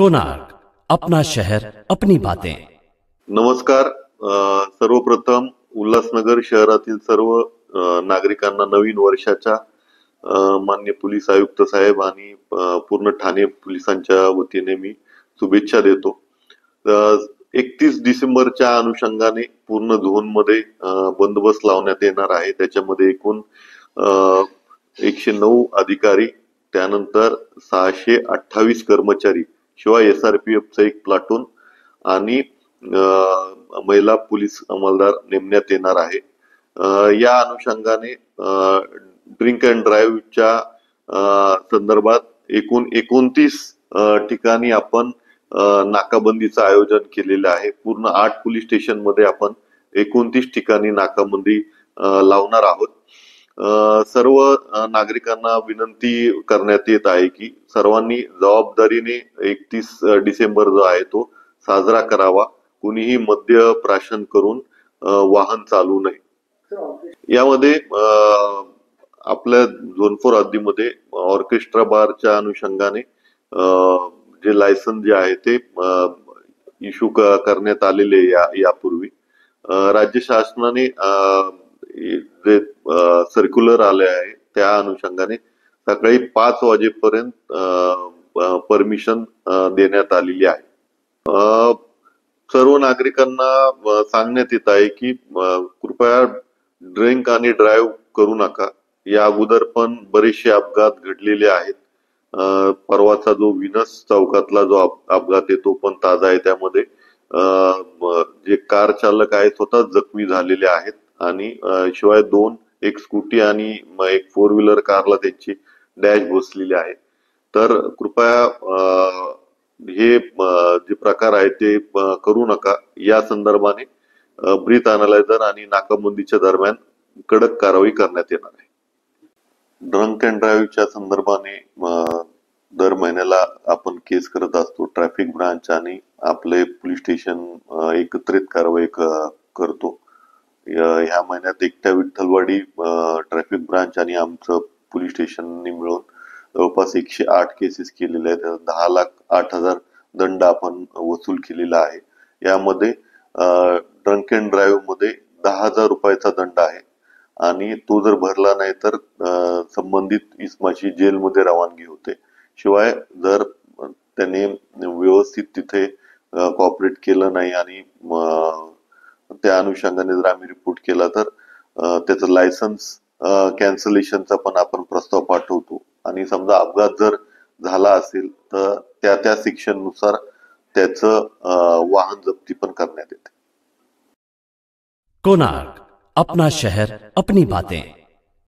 कोणार्क, अपना शहर अपनी बातें। नमस्कार। सर्वप्रथम उल्हासनगर शहरातील सर्व नागरिकांना नवीन वर्षाच्या माननीय पोलीस आयुक्त साहेब आणि पूर्ण ठाणे पोलिसांच्या वतीने मी शुभेच्छा देतो। 31 डिसेंबरच्या अनुषंगाने पूर्ण झोन मध्ये बंदोबस्त लावण्यात येणार आहे। त्याच्यामध्ये एकूण 109 अधिकारी, त्यानंतर 628 कर्मचारी, शिवाय SRPF चा एक प्लाटून आणि महिला पोलीस अंमलदार नेमण्यात येणार आहे। या अनुषंगाने ड्रिंक अँड ड्राईव्हच्या संदर्भात एकूण 29 ठिकाणी आपण नाकाबंदीचं आयोजन केलेलं आहे। पूर्ण 8 पोलीस स्टेशन मध्ये आपण 29 ठिकाणी नाकाबंदी लावणार आहोत। सर्व नागरिकांना विनंती करण्यात येत आहे की सर्वांनी जबाबदारीने 31 डिसेंबर जो आहे तो साजरा करावा। कुणीही मद्य प्राशन करून वाहन चालवू नये। यामध्ये आपल्या झोन 4 हद्दीमध्ये ऑर्केस्ट्रा बारच्या अनुषंगाने जे लायसन जे आहे ते इश्यू करण्यात आलेले यापूर्वी राज्य शासनाने जे सर्क्युलर आले आहे त्या अनुषंगाने सकाळी 5 वाजेपर्यंत परमिशन देण्यात आलेली आहे। सर्व नागरिकांना सांगण्यात येत आहे की कृपया ड्रिंक आणि ड्राईव्ह करू नका। या अगोदर पण बरेचसे अपघात घडलेले आहेत। परवाचा जो विनस चौकातला जो अपघात आहे तो पण ताजा आहे। त्यामध्ये जे कार चालक आहेत स्वतः जखमी झालेले आहेत आणि शिवाय एक स्कूटी आणि एक 4 व्हीलर कारला त्यांची डॅश बसलेली आहे। तर कृपया हे जे प्रकार आहे ते करू नका। या संदर्भाने ब्रीथ अनालायझर आणि नाकाबंदीच्या दरम्यान कडक कारवाई करण्यात येणार आहे। ड्रंक अँड ड्राईव्हच्या संदर्भाने दर महिन्याला आपण केस करत असतो। ट्रॅफिक ब्रांच आणि आपले पोलीस स्टेशन एकत्रित कारवाई करतो। ह्या महिन्यात एकट्या विठ्ठलवाडी ट्रॅफिक ब्रांच आणि आमचं पोलीस स्टेशननी मिळून जवळपास 108 केसेस केलेले आहेत। 10,08,000 दंड आपण वसूल केलेला आहे। यामध्ये ड्रंक अँड ड्राईव्ह मध्ये 10,000 रुपयाचा दंड आहे आणि तो जर भरला नाही तर संबंधित इसमाची जेलमध्ये रवानगी होते। शिवाय जर त्याने व्यवस्थित तिथे कॉपरेट केलं नाही आणि त्या अनुषंगाने जर आम्ही रिपोर्ट केला तर त्याचं लायसन्स कॅन्सलेशनचा पण आपण प्रस्ताव पाठवतो आणि समजा अपघात जर झाला असेल तर त्या सेक्शन नुसार त्याचं वाहन जप्ती पण करण्यात येते। कोणार्क, अपना शहर अपनी बातें।